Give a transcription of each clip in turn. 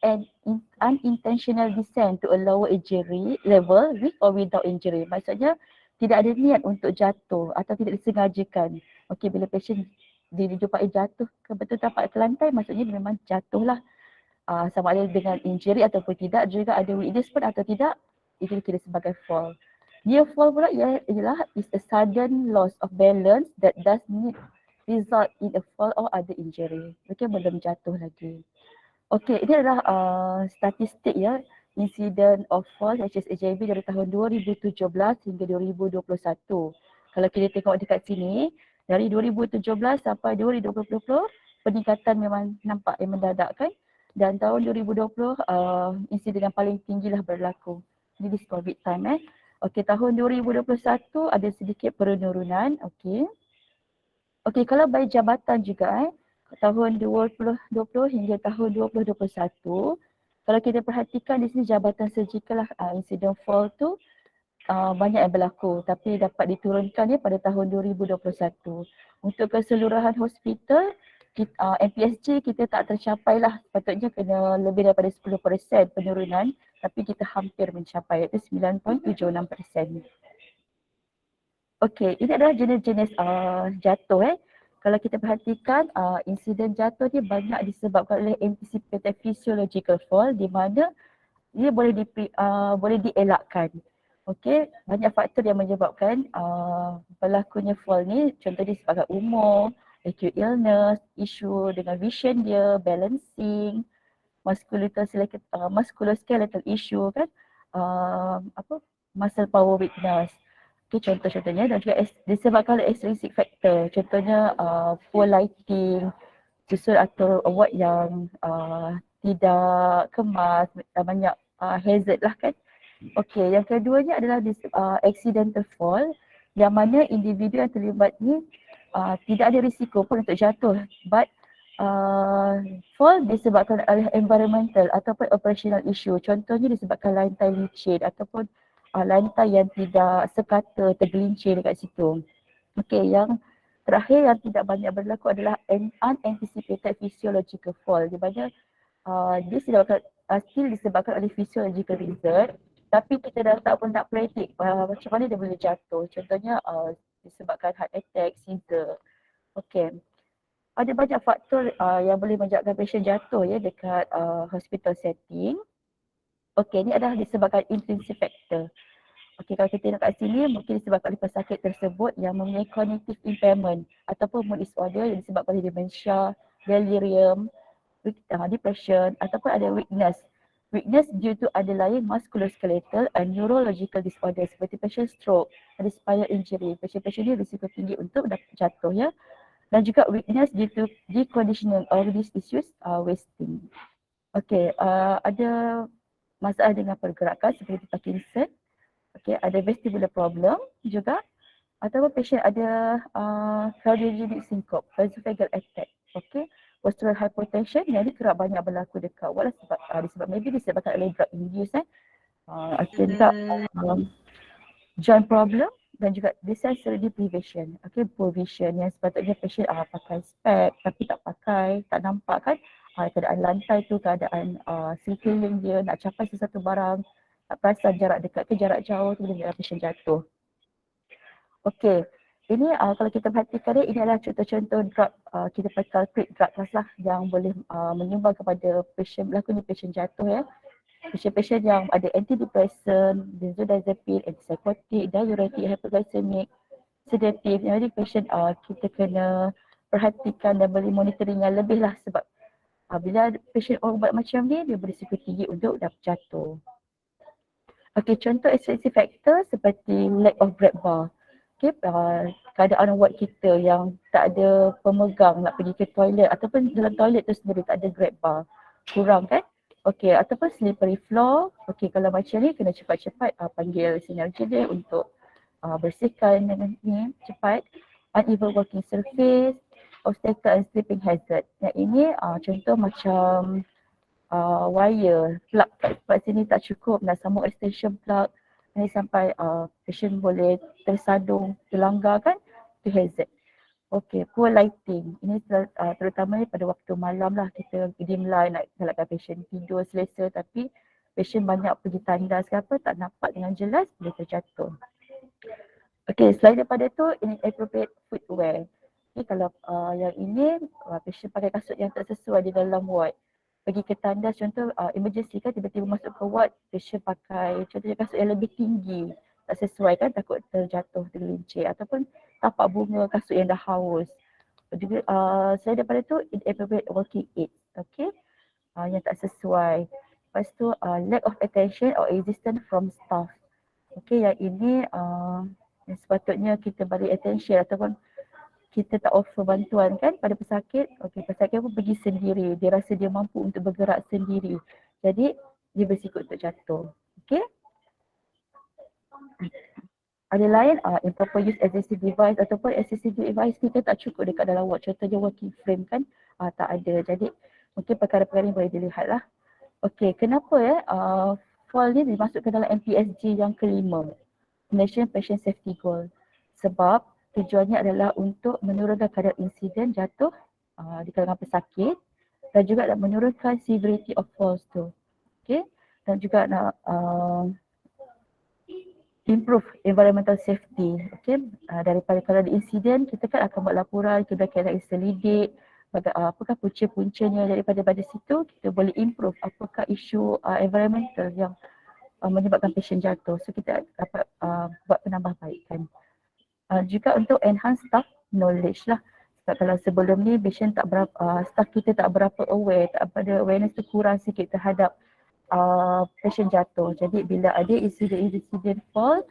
an unintentional descent to a lower injury level with or without injury. Maksudnya tidak ada niat untuk jatuh atau tidak disengajakan. Okey, bila patient dijumpai jatuh betul tapak ke lantai, maksudnya dia memang jatuhlah. Sama ada dengan injury ataupun tidak, juga ada weakness pun atau tidak, itu dikira sebagai fall. Near fall pula ialah is a sudden loss of balance that does not result in a fall or other injury. Okey, belum jatuh lagi. Okey, ini adalah statistik ya, insiden of fall HSAJB dari tahun 2017 hingga 2021. Kalau kita tengok dekat sini, dari 2017 sampai 2020, peningkatan memang nampak yang mendadak kan. Dan tahun 2020, insiden yang paling tinggilah berlaku. Ini this COVID time Okey, tahun 2021 ada sedikit penurunan. Okey. Okey, kalau by jabatan juga tahun 2020 hingga tahun 2021, kalau kita perhatikan di sini jabatan surgical lah, insiden fall tu banyak yang berlaku, tapi dapat diturunkan pada tahun 2021. Untuk keseluruhan hospital, MPSG kita tak tercapai lah, sepatutnya kena lebih daripada 10% penurunan, tapi kita hampir mencapai iaitu 9.76%. Okey, ini adalah jenis-jenis jatuh Kalau kita perhatikan insiden jatuh ni banyak disebabkan oleh anticipated physiological fall di mana dia boleh dielakkan. Okey, banyak faktor yang menyebabkan berlakunya fall ni, contohnya disebabkan umur, acute illness, isu dengan vision dia, balancing, musculoskeletal issue kan, muscle power weakness. Itu contoh-contohnya, dan juga disebabkan oleh extrinsic factor, contohnya poor lighting, susun atau award yang tidak kemas, banyak hazard lah kan. Okey, yang keduanya adalah accidental fall, yang mana individu yang terlibat ni tidak ada risiko pun untuk jatuh, but fall disebabkan oleh environmental ataupun operational issue, contohnya disebabkan lantai licin ataupun lantai yang tidak sekata tergelincir dekat situ. Okey, yang terakhir yang tidak banyak berlaku adalah unanticipated physiological fall, di mana dia still disebabkan oleh physiological reason, tapi kita dah tak pun nak predict macam mana dia boleh jatuh. Contohnya disebabkan heart attack, seizure. Okey. Ada banyak faktor yang boleh menyebabkan patient jatuh ya dekat hospital setting. Okey, ini adalah disebabkan intrinsic factor. Okey, kalau kita tengok kat sini, mungkin disebabkan oleh pesakit tersebut yang mempunyai cognitive impairment ataupun mood disorder yang disebabkan oleh dementia, delirium, depression ataupun ada weakness. Weakness due to underlying musculoskeletal and neurological disorder seperti patient stroke, ada spinal injury. Patient-patient ni risiko tinggi untuk jatuh ya. Dan juga weakness due to deconditioning or these issues wasting. Okey, ada masalah dengan pergerakan seperti Parkinson. Okey, ada vestibular problem juga, ataupun patient ada cardiogenic syncope, esophageal attack. Okey, postural hypotension yang ni kerap banyak berlaku dekat awal sebab maybe disebabkan oleh drug induced ada juga joint problem dan juga sensory deprivation. Okey, poor vision yang sepatutnya patient pakai spek tapi tak pakai, tak nampak kan. Keadaan lantai tu, keadaan sekeliling dia, nak capai sesuatu barang, tak perasan jarak dekat ke jarak jauh tu boleh patient jatuh. Okey, ini kalau kita perhatikan ini adalah contoh-contoh drug, kita pakai culprit drug lah yang boleh menyumbang kepada patient, berlakunya patient jatuh ya. Patient-patient yang ada antidepressant, benzodiazepine, antipsychotic, diuretic, hypoglycemic, sedatif, jadi patient kita kena perhatikan dan beri monitoring yang lebih lah sebab bila patient ubat macam ni, dia berisiko tinggi untuk jatuh. Okey, contoh extrinsic factor seperti lack of grab bar. Okey, keadaan ward kita yang tak ada pemegang nak pergi ke toilet ataupun dalam toilet tu sendiri tak ada grab bar, kurang kan? Okey, ataupun slippery floor. Okey, kalau macam ni kena cepat-cepat panggil sinergi dia untuk bersihkan dengan ni cepat. Uneven walking surface, obstacle and slipping hazard. Yang ini contoh macam wire, plug kat sini tak cukup, nak sambung extension plug ni sampai patient boleh tersandung, terlanggar kan, itu hazard. Okay, poor lighting. Ini terutamanya pada waktu malam lah, kita dim light nak galakkan patient tidur selesa, tapi patient banyak pergi tandas ke apa, tak nampak dengan jelas, boleh terjatuh. Okay, selain daripada tu, inappropriate footwear. Okay, kalau yang ini, patient pakai kasut yang tak sesuai di dalam ward. Pergi ke tandas, contoh emergency kan, tiba-tiba masuk ke ward, patient pakai contohnya kasut yang lebih tinggi. Tak sesuai kan, takut terjatuh, tergelincir. Ataupun tapak bunga kasut yang dah haus. Juga, selain daripada tu, inappropriate working aids. Okay, yang tak sesuai. Lepas tu, lack of attention or existence from staff. Okay, yang ini yang sepatutnya kita beri attention ataupun kita tak offer bantuan kan pada pesakit. Okay, pesakit pun pergi sendiri. Dia rasa dia mampu untuk bergerak sendiri. Jadi, dia berisiko untuk jatuh. Okay. Ada lain, improper use assistive device ataupun assistive device kita tak cukup dekat dalam ward. Contohnya working frame kan, tak ada. Jadi, mungkin perkara-perkara ni boleh dilihat lah. Okay, kenapa fall ni dimasukkan dalam MPSG yang kelima? National Patient Safety Goal. Sebab tujuannya adalah untuk menurunkan kadar insiden jatuh di kalangan pesakit dan juga nak menurunkan severity of falls tu. Okay, dan juga nak improve environmental safety. Okay, daripada kalau ada insiden kita kan akan buat laporan, kita akan selidik apakah punca-puncanya, daripada situ kita boleh improve apakah isu environmental yang menyebabkan patient jatuh. So kita dapat buat penambahbaikan. Juga untuk enhance staff knowledge lah. Sebab kalau sebelum ni patient tak berapa, staff kita tak berapa aware, tak ada awareness tu kurang sikit terhadap patient jatuh. Jadi bila ada insiden fall,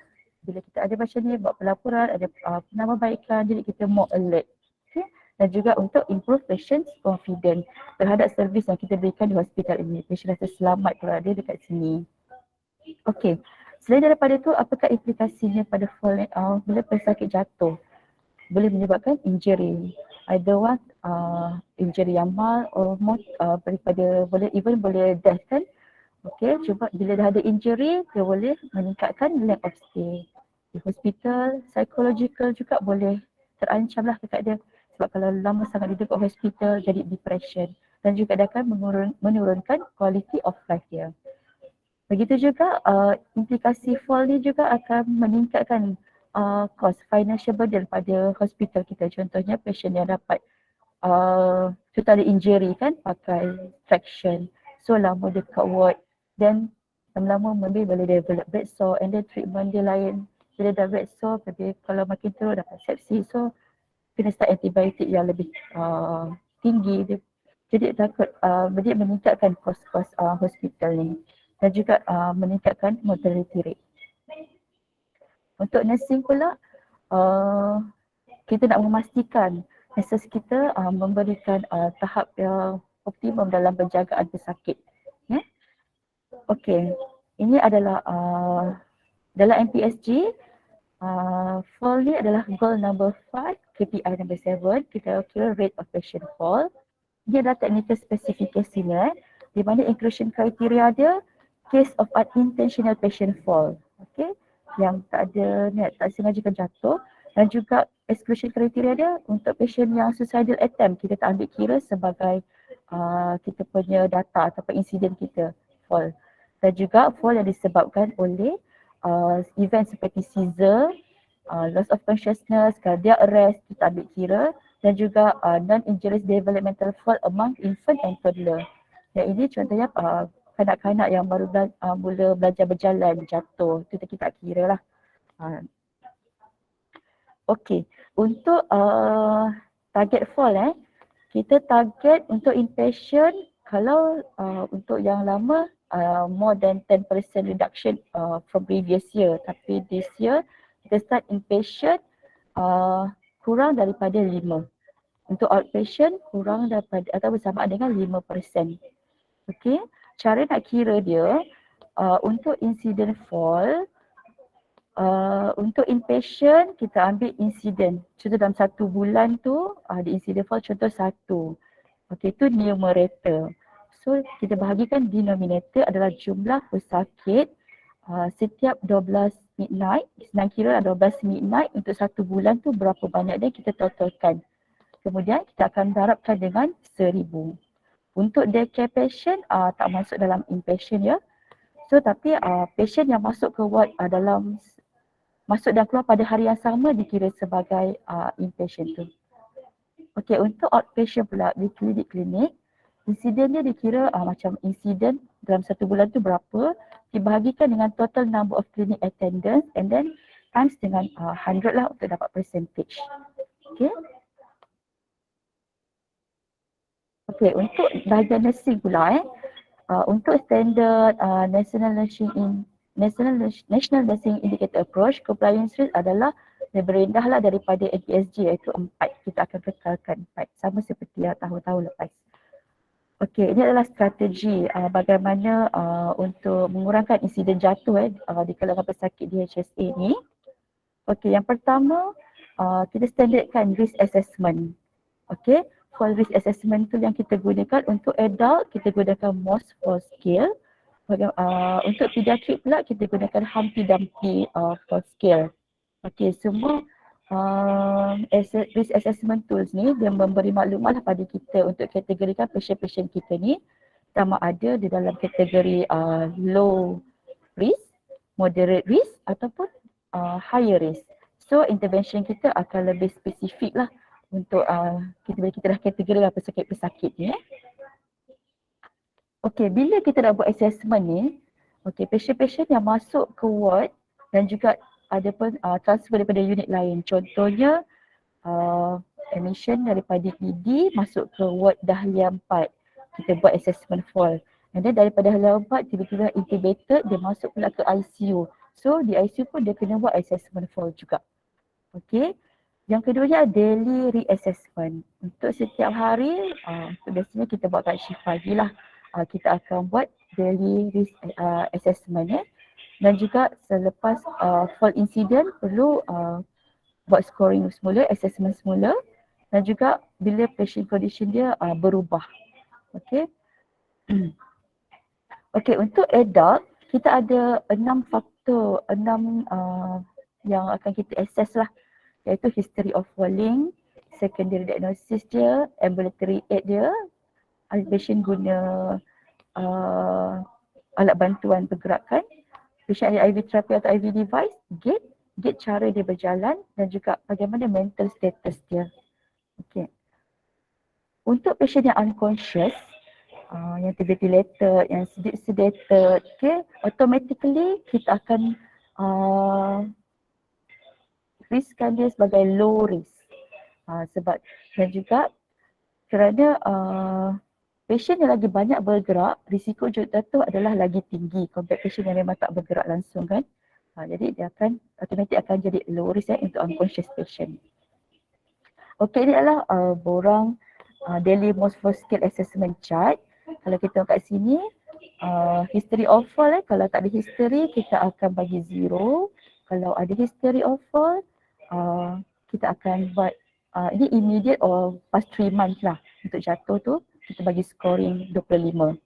bila kita ada macam ni buat pelaporan, ada penambahbaikan, jadi kita more alert. Okay? Dan juga untuk improve patient confidence terhadap servis yang kita berikan di hospital ini. Patient rasa selamat kalau ada dekat sini. Okey, selain daripada itu, apakah implikasinya pada fall bila pesakit jatuh? Boleh menyebabkan injury. Either one, injury yang mild or more, daripada boleh death kan? Okey, cuba bila dah ada injury, dia boleh meningkatkan length of stay. Di hospital, psychological juga boleh terancam lah dekat dia. Sebab kalau lama sangat duduk kat hospital, jadi depression. Dan juga dia akan menurunkan quality of life dia. Begitu juga implikasi fall ni juga akan meningkatkan cost financial burden pada hospital kita. Contohnya patient yang dapat total injury kan, pakai traction. So lama dekat ward, then lama-lama maybe boleh develop bed sore and then treatment dia lain. Bila dah bed sore, kalau makin teruk dapat sepsis. So kena start antibiotik yang lebih tinggi. Jadi takut dia meningkatkan kos-kos hospital ni. Dan juga meningkatkan mortality rate. Untuk nursing pula, kita nak memastikan nurses kita memberikan tahap yang optimum dalam penjagaan pesakit. Yeah? Okey, ini adalah dalam MPSG, fall ni adalah goal number 5, KPI number 7, kita kira rate of patient fall. Dia adalah technical specification di mana inclusion criteria dia case of unintentional patient fall. Okay, yang tak ada niat, tak sengaja jatuh. Dan juga exclusion criteria dia untuk patient yang suicidal attempt, kita tak ambil kira sebagai kita punya data ataupun insiden kita fall. Dan juga fall yang disebabkan oleh event seperti seizure, loss of consciousness, cardiac arrest, kita ambil kira. Dan juga non-injurious developmental fall among infant and toddler. Yang ini contohnya kanak-kanak yang baru mula belajar berjalan jatuh, itu kita tak kira lah. Okey, untuk target fall kita target untuk inpatient kalau untuk yang lama more than 10% reduction from previous year, tapi this year kita start inpatient kurang daripada 5. Untuk outpatient kurang daripada atau bersamaan dengan 5%. Okey, cara nak kira dia untuk incident fall, untuk inpatient kita ambil insiden. Contoh dalam 1 bulan tu ada insiden fall contoh 1. Okey, itu numerator. So kita bahagikan denominator adalah jumlah pesakit setiap 12 midnight. Senang kira 12 midnight untuk 1 bulan tu berapa banyak dia kita totalkan. kemudian kita akan darabkan dengan 1000. Untuk daycare patient tak masuk dalam inpatient ya. So tapi patient yang masuk ke ward masuk dan keluar pada hari yang sama dikira sebagai inpatient tu. Okey, untuk outpatient pula di klinik-klinik, insiden dia dikira macam insiden dalam satu bulan tu berapa, dibahagikan dengan total number of clinic attendance and then times dengan 100 lah untuk dapat percentage. Okey. Okey, untuk bahagian nursing pula untuk standard National Nursing Indicator Approach, compliance rate adalah lebih rendah lah daripada NPSG iaitu 4. Kita akan kekalkan 4 sama seperti tahun-tahun lepas. Okey, ini adalah strategi bagaimana untuk mengurangkan insiden jatuh di kalangan pesakit DHSA ni. Okey, yang pertama kita standardkan risk assessment. Okey, for risk assessment tu yang kita gunakan untuk adult kita gunakan MOS 4 scale. Untuk pediatrik pula kita gunakan Humpty Dumpty 4 scale. Okey, semua risk assessment tools ni dia memberi maklumat lah pada kita untuk kategorikan patient-patient kita ni sama ada di dalam kategori low risk, moderate risk ataupun higher risk. So intervention kita akan lebih spesifik lah untuk kita dah kategorikan pesakit-pesakit ni. Okey, bila kita nak buat assessment ni, okey, patient-patient yang masuk ke ward dan juga ada pun transfer daripada unit lain. Contohnya admission daripada ED masuk ke ward Dahlia 4. Kita buat assessment fall. And then daripada Dahlia 4 tiba-tiba intubated, dia masuk pula ke ICU. So di ICU pun dia kena buat assessment fall juga. Okey. Yang keduanya daily reassessment. Untuk setiap hari, biasanya kita buat kat shift pagi lah. Kita akan buat daily risk assessment dan juga selepas fall incident perlu buat scoring semula, assessment semula dan juga bila patient condition dia berubah. Okey. Okey, untuk adult kita ada 6 faktor, 6 yang akan kita assess lah, iaitu history of falling, secondary diagnosis dia, ambulatory aid dia, patient guna alat bantuan pergerakan, patient ada IV therapy atau IV device, gate cara dia berjalan dan juga bagaimana mental status dia. Okay. Untuk patient yang unconscious, yang terventilated, yang sedated, okay, automatically kita akan riskkan dia sebagai low risk. Sebab dan juga kerana patient yang lagi banyak bergerak, risiko jatuh adalah lagi tinggi compared patient yang memang tak bergerak langsung kan. Jadi dia akan automatik akan jadi low risk untuk unconscious patient. Okey, ini adalah borang daily most for scale assessment chart. Kalau kita tengok kat sini, history of fall kalau tak ada history kita akan bagi 0. Kalau ada history of fall, kita akan buat ini immediate or past 3 months lah untuk jatuh tu. Kita bagi scoring 25.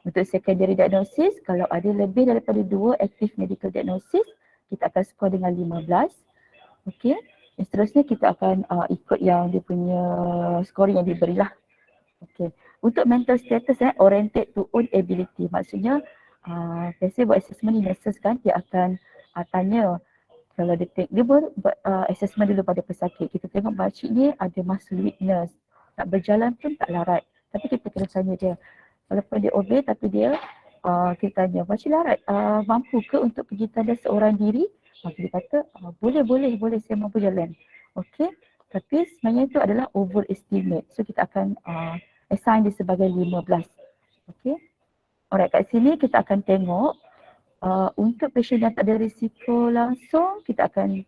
Untuk secondary diagnosis, kalau ada lebih daripada 2 active medical diagnosis, kita akan score dengan 15. Okey. Dan seterusnya kita akan ikut yang dia punya scoring yang diberilah. Okey. Untuk mental status oriented to own ability. Maksudnya biasanya buat assessment ni nurses kan, dia akan tanya kalau dia buat assessment dulu pada pesakit. Kita tengok makcik ni ada muscle weakness. Nak berjalan pun tak larat. Tapi kita kena tanya dia, walaupun dia obey tapi dia kita tanya, makcik larat mampu ke untuk pergi tandas seorang diri? Dia kata boleh saya mampu jalan. Okey, tapi sebenarnya itu adalah overestimate. So kita akan assign dia sebagai 15. Okey. Alright, kat sini kita akan tengok untuk patient yang tak ada risiko langsung kita akan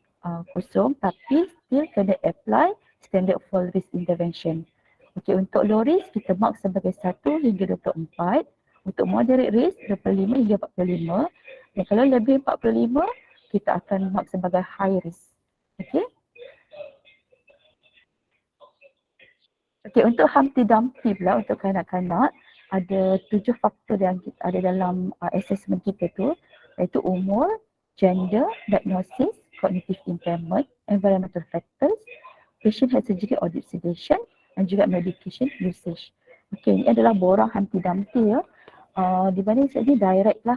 kosong tapi still kena apply standard fall risk intervention. Okey, untuk low risk kita mark sebagai 1 hingga 24. Untuk moderate risk 25 hingga 45. Dan kalau lebih 45 kita akan mark sebagai high risk. Okey. Okey, untuk Humpty Dumpty pula untuk kanak-kanak ada 7 faktor yang ada dalam assessment kita tu, iaitu umur, gender, diagnosis, cognitive impairment, environmental factors, patient has surgery audit sedation dan juga medication usage. Okey, ini adalah borang hanti damti ya. Di mana sini direct lah,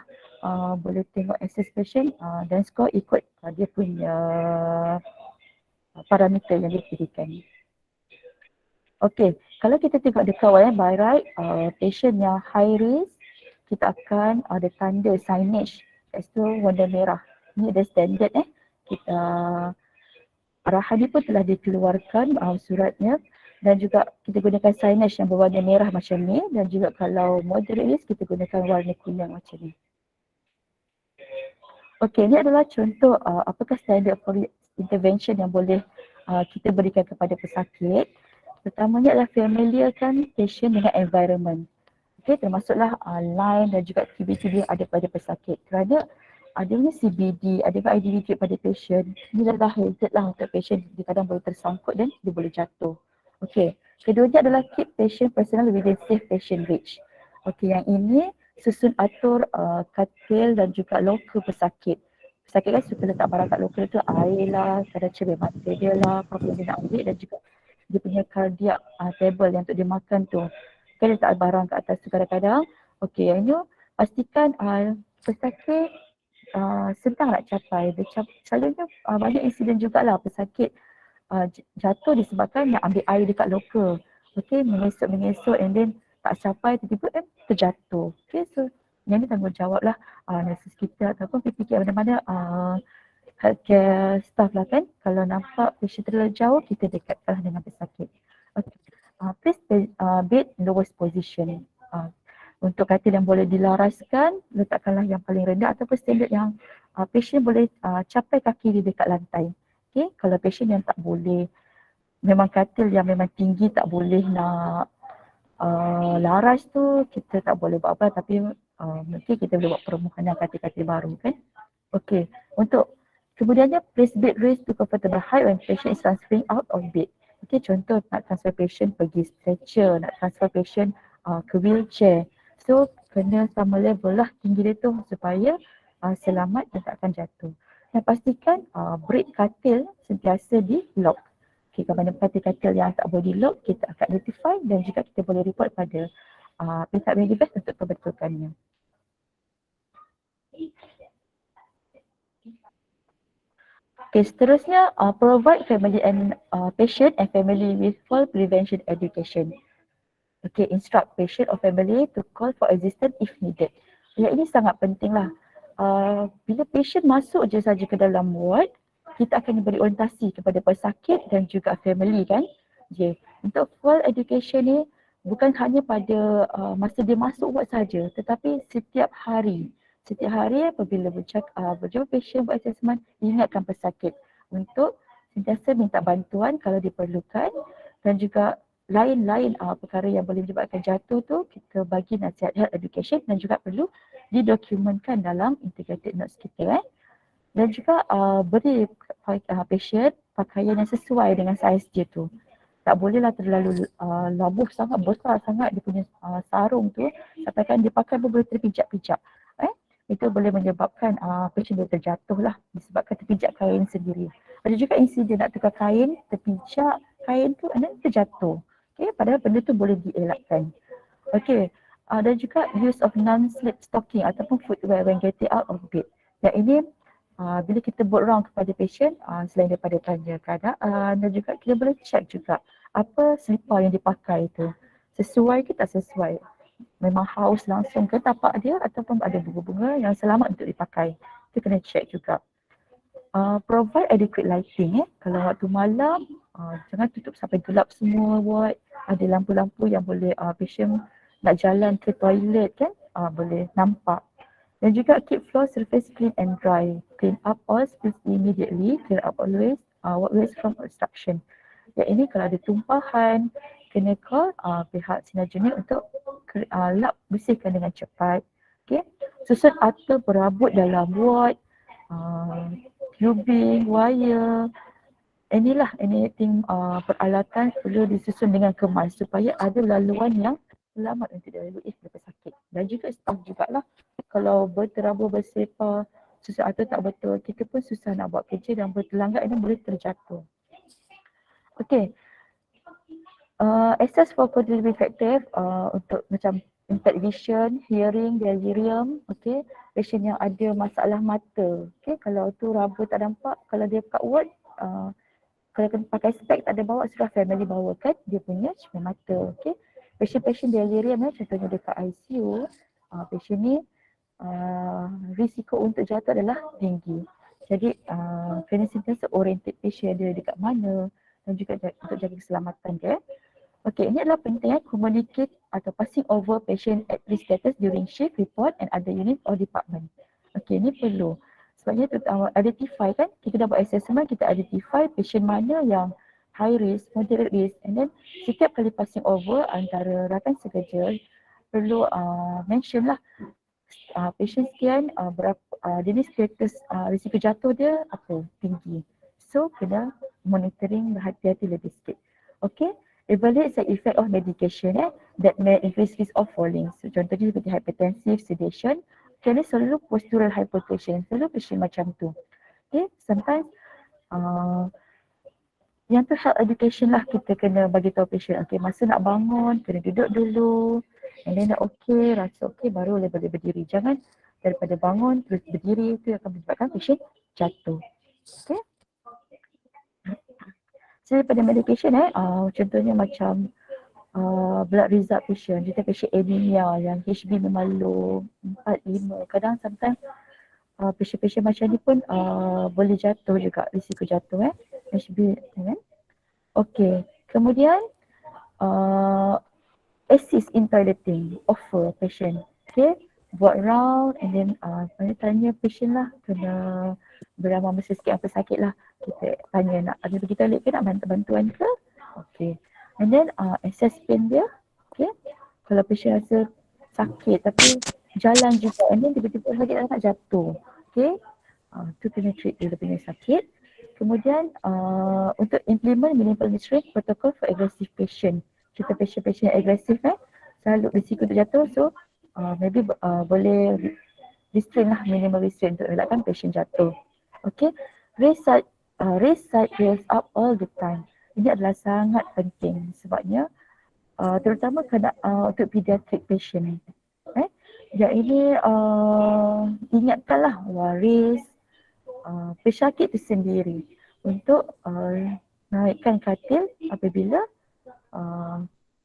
boleh tengok access patient dan skor ikut dia punya parameter yang diberikan. Okey, kalau kita tengok dekat by right, patient yang high risk, kita akan ada tanda signage kat situ warna merah. Ini ada standard kita arahan ni pun telah dikeluarkan suratnya, dan juga kita gunakan signage yang berwarna merah macam ni, dan juga kalau moderate risk kita gunakan warna kuning macam ni. Okey, ini adalah contoh apakah standard intervention yang boleh kita berikan kepada pesakit. Pertamanya adalah familiarkan patient dengan environment. Okey, termasuklah line dan juga aktiviti yang ada pada pesakit. Kerana adanya CBD, adanya IDVT pada patient, ini adalah hazard lah untuk patient. Dia kadang boleh tersangkut dan dia boleh jatuh. Okey, keduanya adalah keep patient personal within safe patient reach. Okey, yang ini susun atur katil dan juga loker pesakit. Pesakit kan suka letak barang kat loker tu, air lah, kadang cermin mata dia lah, apa yang dia nak ambil, dan juga dia punya cardiac table yang untuk dia makan tu. Kan letak barang kat atas tu kadang-kadang. Okey, yang ni pastikan pesakit senang nak capai. Selalunya banyak insiden jugalah pesakit jatuh disebabkan nak ambil air dekat loker. Okey, mengesok and then tak capai, tiba-tiba terjatuh. Okey, so yang ni tanggungjawab lah nurses kita ataupun PPK mana-mana healthcare staff lah kan. Kalau nampak patient terlalu jauh, kita dekatkanlah dengan pesakit. Okay. Please bed lowest position. Untuk katil yang boleh dilaraskan, letakkanlah yang paling rendah ataupun standard yang patient boleh capai kaki di dekat lantai. Okay. Kalau patient yang tak boleh, memang katil yang memang tinggi tak boleh nak laras tu, kita tak boleh buat apa, tapi mungkin kita boleh buat permohonan katil-katil baru kan. Okay. Untuk kemudiannya place bed raised to comfortable height when patient is transferring out of bed. Okay, contoh nak transfer patient pergi stretcher, nak transfer patient ke wheelchair. So kena sama level lah tinggi dia tu supaya selamat dan tak akan jatuh. Dan pastikan brake katil sentiasa di lock. Okay, kalau mana katil-katil yang tak boleh di lock, kita akan notify dan juga kita boleh report pada pihak Medibus untuk perbetulkannya. Okay, seterusnya provide family and patient and family with fall prevention education. Okay, instruct patient or family to call for assistance if needed. Yang ini sangat penting lah. Bila patient masuk je saja ke dalam ward, kita akan beri orientasi kepada pesakit dan juga family kan. Okay. Untuk fall education ni bukan hanya pada masa dia masuk ward saja, tetapi setiap hari. Setiap hari apabila berjumpa patient buat assessment, ingatkan pesakit untuk sentiasa minta bantuan kalau diperlukan, dan juga lain-lain perkara yang boleh menyebabkan jatuh tu kita bagi nasihat health education dan juga perlu didokumentkan dalam integrated notes kita. Dan juga beri patient pakaian yang sesuai dengan saiz dia tu. Tak bolehlah terlalu labuh sangat, besar sangat dia punya sarung tu sampai kan dia pakai pun boleh terpijak-pijak. Itu boleh menyebabkan patient dia terjatuh lah disebabkan terpijak kain sendiri. Ada juga insiden nak tukar kain, terpijak kain tu dan terjatuh. Okay, padahal benda tu boleh dielakkan. Okay, dan juga use of non-slip stocking ataupun footwear when getting out of bed. Yang ini bila kita buat round kepada patient, selain daripada tanya keadaan dan juga kita boleh check juga apa slipper yang dipakai tu sesuai ke tak sesuai. Memang haus langsung ke tapak dia ataupun ada bunga-bunga yang selamat untuk dipakai. Kita kena check juga. Provide adequate lighting. Kalau waktu malam, jangan tutup sampai gelap semua ward. Ada lampu-lampu yang boleh patient nak jalan ke toilet kan, boleh nampak. Dan juga keep floor surface clean and dry. Clean up all space immediately. Clear up always waste from obstruction. Yang ini kalau ada tumpahan, kena call pihak sinergenik untuk lap bersihkan dengan cepat. Okay. Susun atur berabut dalam ward, tubing, wire, inilah anything peralatan perlu disusun dengan kemas supaya ada laluan yang selamat untuk dilalui oleh pesakit. Dan juga staff jugalah, kalau berterabur bersepah, susun atur tak betul, kita pun susah nak buat kerja dan bertelanggar ini boleh terjatuh. Okay. Assess for contributing factor untuk macam impaired vision, hearing, delirium, okay. Patient yang ada masalah mata, okay. Kalau tu raba tak nampak, kalau dia kat ward, kalau kena pakai spek tak ada bawa, sudah family bawa kan dia punya cermin mata, okay. Patient-patient delirium contohnya dekat ICU, patient ni risiko untuk jatuh adalah tinggi. Jadi kena sentiasa oriented patient dia dekat mana dan juga untuk jaga keselamatan dia. Okey, ini adalah penting communicate atau passing over patient at risk status during shift report and other unit or department. Okey, ini perlu. Sebabnya identify kan, kita dah buat assessment, kita identify patient mana yang high risk, moderate risk, and then setiap kali passing over antara rakan sekerja perlu mention lah patient sekian berapa jenis status risiko jatuh dia apa tinggi. So kena monitoring berhati-hati lebih sikit. Okay, evaluate side effect of medication that may increase risk of falling. So contohnya seperti hypertensive, sedation. Kena selalu postural hypertension, selalu patient macam tu. Okay, sometimes yang tu health education lah, kita kena bagi tahu patient. Okay, masa nak bangun kena duduk dulu. And then dah okay, rasa okay baru boleh berdiri. Jangan daripada bangun terus berdiri, itu akan menyebabkan patient jatuh. Okay. So daripada medication contohnya macam blood result patient, kita patient anemia yang HB memang low 4, 5. Kadang sometimes patient-patient macam ni pun boleh jatuh juga, risiko jatuh HB kan. Okay, kemudian assist in toileting, offer patient. Okay, buat round and then tanya patient lah, kena beramal masa sikit apa sakit lah. Kita tanya nak ada pergi toilet ke, nak bantuan ke. Okay, and then assess pain dia. Okay, kalau patient rasa sakit tapi jalan juga and then tiba-tiba sakit nak jatuh. Okay, tu kena treat dia punya sakit. Kemudian untuk implement minimal restraint protocol for aggressive patient. Kita patient-patient agresif selalu risiko untuk jatuh, so maybe boleh restrain lah, minimal restraint untuk elakkan patient jatuh. Okay, raise side raise up all the time. Ini adalah sangat penting sebabnya terutama untuk pediatric patient. Yang ini ingatkanlah waris pesakit itu sendiri untuk naikkan katil apabila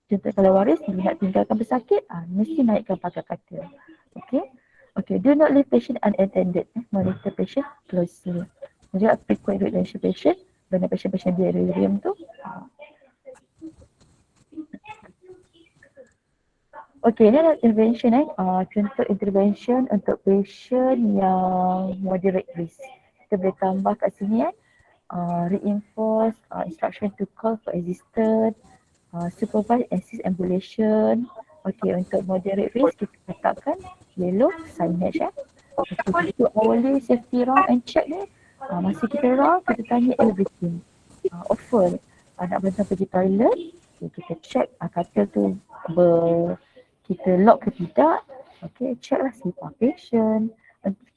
contoh kalau waris nak tinggalkan pesakit, mesti naikkan pagar katil. Okay. Okay, do not leave patient unattended. Monitor patient closely. Jadi frequent retention patient dengan patient-patient delirium tu. Okay, ini adalah intervention contoh intervention untuk patient yang moderate risk. Kita boleh tambah kat sini reinforce instruction to call for assistance, supervise assist ambulation. Okay, untuk moderate risk kita letakkan yellow signage Okay, itu hourly safety round and check ni. Masa kita round, kita tanya everything. Offer nak bantuan pergi toilet, kita check katil tu kita lock ke tidak. Okay, check lah slipper patient,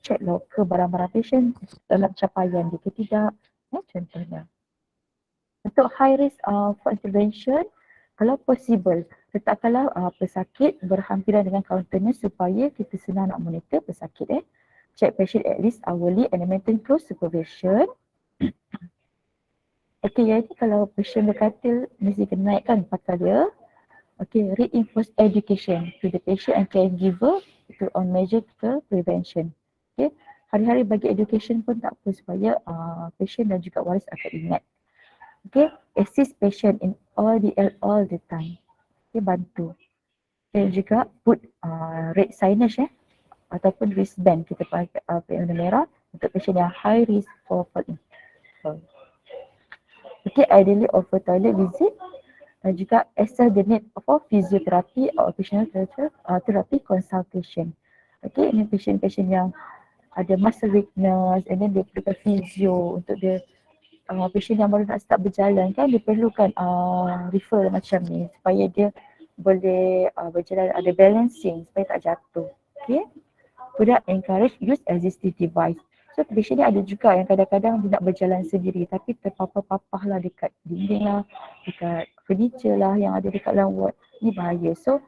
check locker barang-barang patient dalam capaian dia ke tidak. Contohnya. Untuk high risk for intervention, kalau possible, letakkanlah pesakit berhampiran dengan kaunternya supaya kita senang nak monitor pesakit. Check patient at least hourly and maintain close supervision. Okay, jadi kalau patient berkatil, mesti kena naikkan pakar dia. Okay, reinforce education to the patient and caregiver to on measure ke prevention. Okay, hari-hari bagi education pun tak apa supaya patient dan juga waris akan ingat. Okay, assist patient in all the time. Okay, bantu. Okay, juga put red signage ataupun wristband kita pakai warna merah untuk patient yang high risk for falling. Okay, ideally offer toilet visit dan juga assess the need for physiotherapy or occupational therapy consultation. Okay, ini patient-patient yang ada muscle weakness and then dia perlukan physio untuk dia patient yang baru nak start berjalan kan, dia perlukan refer macam ni supaya dia boleh berjalan, ada balancing supaya tak jatuh. Okay, kemudian encourage use existing device. So patient ni ada juga yang kadang-kadang dia nak berjalan sendiri tapi terpapar-papar lah dekat dinding lah, dekat furniture lah yang ada dekat dalam ward. Ni bahaya. So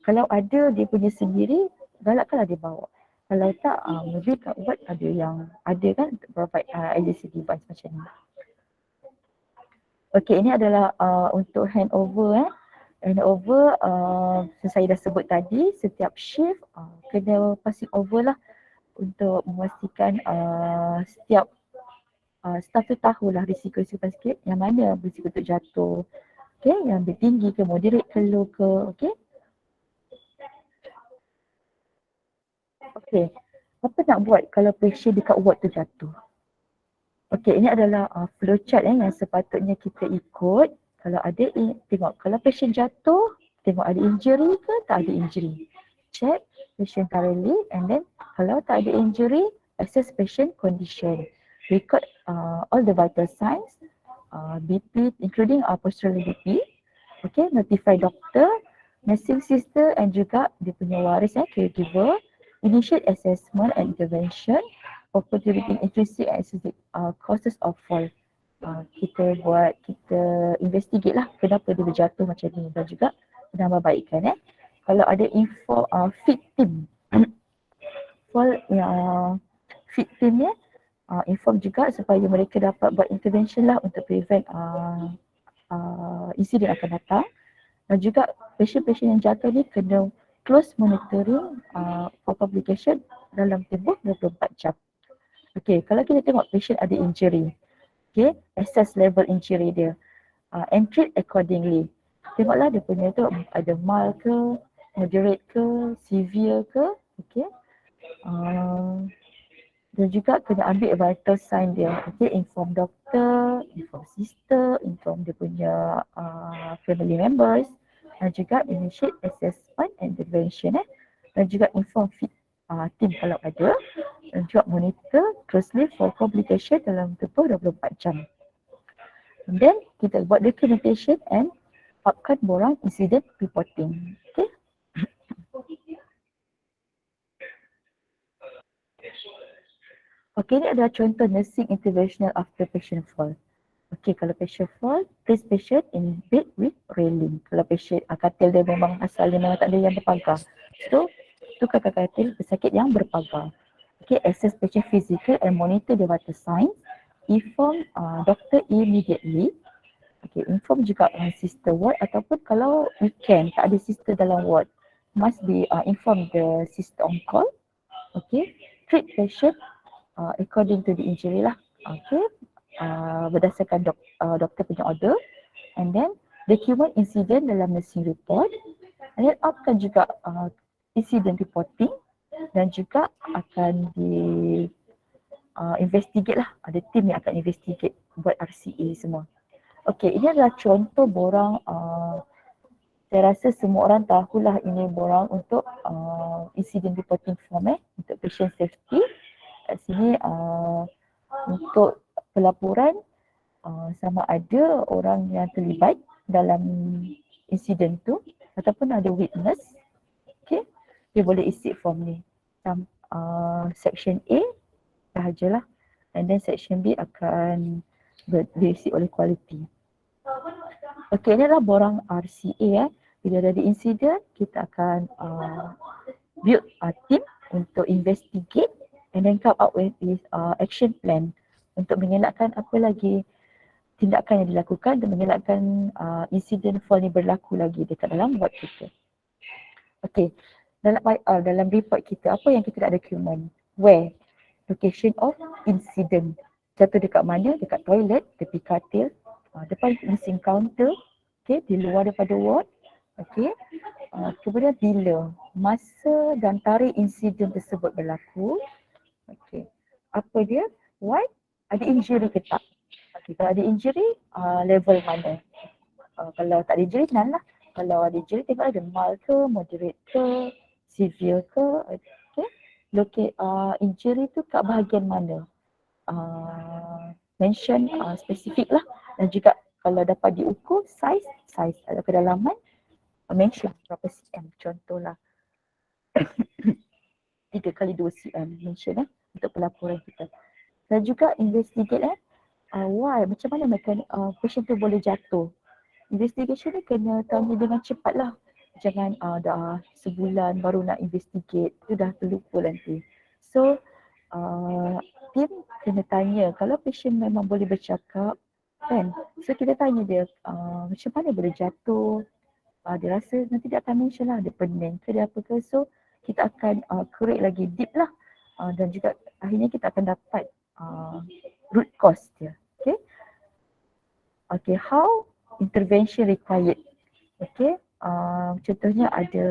kalau ada dia punya sendiri, galakkanlah dia bawa. Kalau tak, maybe kat ward ada yang ada kan provide emergency device macam ni. Okay, ini adalah untuk handover. Handover, saya dah sebut tadi, setiap shift kena passing over lah untuk memastikan setiap staff tu tahulah risiko-risiko sikit yang mana berisiko untuk jatuh. Okay, yang lebih tinggi ke, moderate ke, low ke, okay. Okay, apa nak buat kalau patient dekat ward tu jatuh? Okay, ini adalah flowchart yang sepatutnya kita ikut. Kalau ada, tengok kalau patient jatuh, tengok ada injury ke tak ada injury. Check patient thoroughly and then kalau tak ada injury, assess patient condition. Record all the vital signs, BP including postural BP. Okay, notify doktor, nursing sister and juga dia punya waris caregiver. Initiate assessment and intervention for contributing intrinsic and extrinsic causes of fall. Kita investigate lah kenapa dia berjatuh macam ni dan juga penambahbaikan. Kalau ada info fit team fall fit team ni inform juga supaya mereka dapat buat intervention lah untuk prevent insiden akan datang. Dan juga patient-patient yang jatuh ni kena close monitoring for complication dalam tempoh 24 jam. Okay, kalau kita tengok patient ada injury, okay, assess level injury dia and treat accordingly. Tengoklah dia punya tu ada mild ke, moderate ke, severe ke, okay. Dan juga kena ambil vital sign dia, okay, inform doktor, inform sister, inform dia punya family members dan juga initiate assessment and intervention dan juga inform fit team kalau ada dan juga monitor closely for complication dalam tempoh 24 jam. And then kita buat documentation and upkan borang incident reporting. Okay. Okay, ini adalah contoh nursing interventional after patient fall. Okay, kalau patient fall, place patient in bed with railing. Kalau patient katil dia memang asalnya memang tak ada yang berpagar. So, tukarkan katil pesakit yang berpagar. Okay, assess patient physical and monitor the vital signs. Inform doktor immediately. Okay, inform juga sister ward ataupun kalau weekend tak ada sister dalam ward, must be inform the sister on call. Okay, treat patient according to the injury lah. Okay, berdasarkan doktor punya order and then document incident dalam nursing report and then upkan juga incident reporting dan juga akan di investigate lah, ada tim yang akan investigate buat RCA semua. Okay, ini adalah contoh borang saya rasa semua orang tahulah ini borang untuk incident reporting form untuk patient safety. Kat sini untuk pelaporan sama ada orang yang terlibat dalam insiden tu ataupun ada witness. Okay, dia boleh isi form ni. Section A sahajalah and then section B akan diisi oleh quality. Okay, ini adalah borang RCA. Bila ada insiden, kita akan build a team untuk investigate and then come up with action plan untuk mengelakkan apa lagi tindakan yang dilakukan untuk mengelakkan insiden fall ni berlaku lagi dekat dalam ward kita. Okay, dalam report kita, apa yang kita nak dokumen? Where? Location of incident. Jatuh dekat mana? Dekat toilet, tepi katil, depan nursing counter, okay, di luar daripada ward. Okay, kemudian bila, masa dan tarikh insiden tersebut berlaku. Okay, apa dia? Why? Ada injury ke tak? Okay, kalau ada injury, level mana? Kalau tak ada injury, none lah. Kalau ada injury, tengok ada mild ke, moderate ke, severe ke. Okay, locate injury tu kat bahagian mana? Mention spesifik lah. Dan juga kalau dapat diukur, size. Kalau kedalaman, mention berapa cm. Contohlah 3 kali 2 cm mention untuk pelaporan kita. Dan juga investigate why, macam mana patient tu boleh jatuh. Investigation ni kena tanya dengan cepat lah. Jangan dah sebulan baru nak investigate, tu dah terlupa nanti. So tim kena tanya, kalau patient memang boleh bercakap kan, so kita tanya dia macam mana boleh jatuh, dia rasa nanti dia akan mention lah, dia pening ke dia apa ke. So kita akan correct lagi deep lah, dan juga akhirnya kita akan dapat root cause dia. Okay, how intervention required. Okay, contohnya ada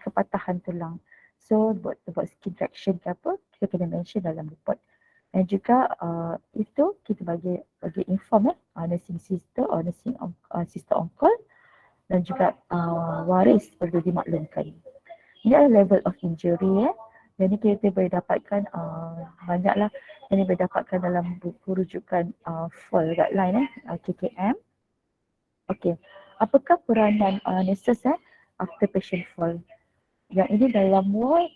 kepatahan tulang. So buat skin traction ke apa, kita kena mention dalam report. Dan juga itu kita bagi inform nursing sister or nursing sister on call, dan juga waris perlu dimaklumkan. Ini adalah level of injury. Jadi kita boleh dapatkan banyaklah yang boleh dapatkan dalam buku rujukan fall guideline KKM. Okey, apakah peranan nurses after patient fall? Yang ini dalam ward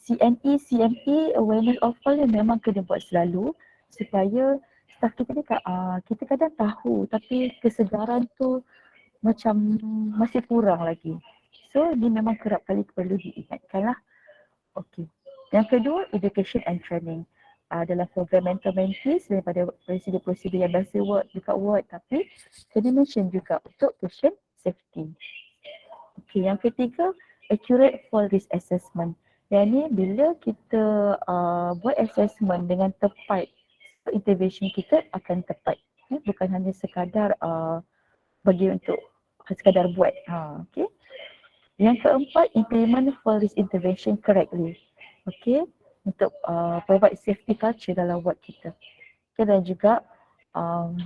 CNE, CME, awareness of fall yang memang kena buat selalu supaya staff kita ni kita kadang tahu tapi kesedaran tu macam masih kurang lagi. So dia memang kerap kali perlu diingatkan lah. Okey. Yang kedua, education and training. Dalam program mentor mentees daripada prosedur-prosedur yang biasa dekat ward, tapi kena mention juga untuk patient safety. Okey, yang ketiga, accurate fall risk assessment. Yang ni bila kita buat assessment dengan tepat, intervention kita akan tepat. Bukan hanya sekadar bagi untuk sekadar buat. Okey. Yang keempat, implement fall risk intervention correctly. Okay, untuk provide safety culture dalam ward kita. Okay, dan juga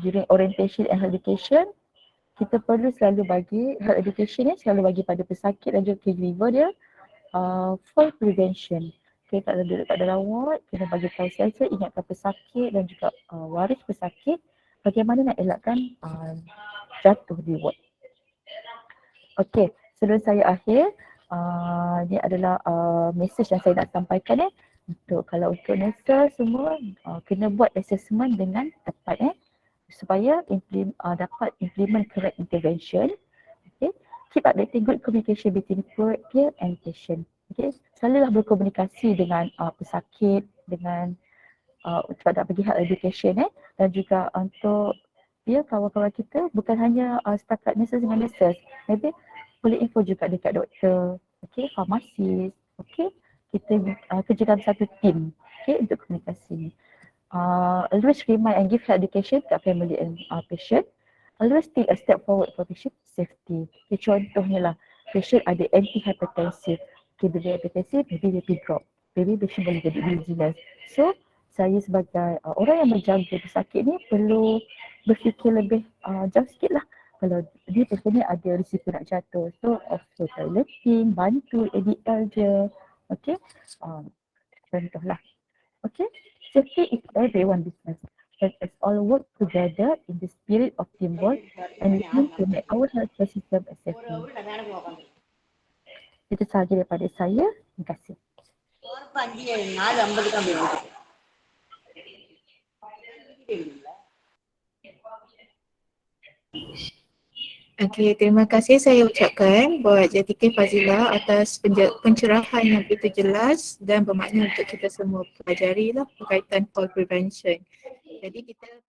during orientation and health education, kita perlu selalu bagi health education ni selalu bagi pada pesakit dan juga caregiver dia fall prevention. Okay, tak duduk kat dalam ward, kena bagi tahu selalu ingatkan pesakit dan juga waris pesakit bagaimana nak elakkan jatuh di ward. Okay, sebelum saya akhir, ini adalah message yang saya nak sampaikan kalau untuk nurses semua kena buat assessment dengan tepat supaya dapat implement correct intervention. Okay, keep updating good communication between peer and patient. Okay, selalulah berkomunikasi dengan pesakit, dengan untuk nak bagi health education dan juga untuk kawan-kawan kita bukan hanya setakat nurses dengan nurses, maybe boleh info juga dekat doktor, farmasis, kita kerjakan satu team, untuk komunikasi ni. Always remind and give health education kat family and patient. Always take a step forward for patient safety. Contohnya lah, patient ada antihypertensive. Bila hypertensive, maybe BP drop. Maybe patient boleh jadi dizziness. So, saya sebagai orang yang menjaga pesakit ni perlu berfikir lebih jauh sikit lah. Kalau dia patient ni ada risiko nak jatuh. So, also toileting, bantu ADL je. Okay, contohlah. Okay, safety is everyone business. Let us all work together in the spirit of teamwork and aim to make our healthcare system as safety. Itu sahaja daripada saya. Terima kasih. Okey, terima kasih saya ucapkan buat Jatika Fazila atas pencerahan yang begitu jelas dan bermakna untuk kita semua pelajari lah berkaitan fall prevention. Jadi kita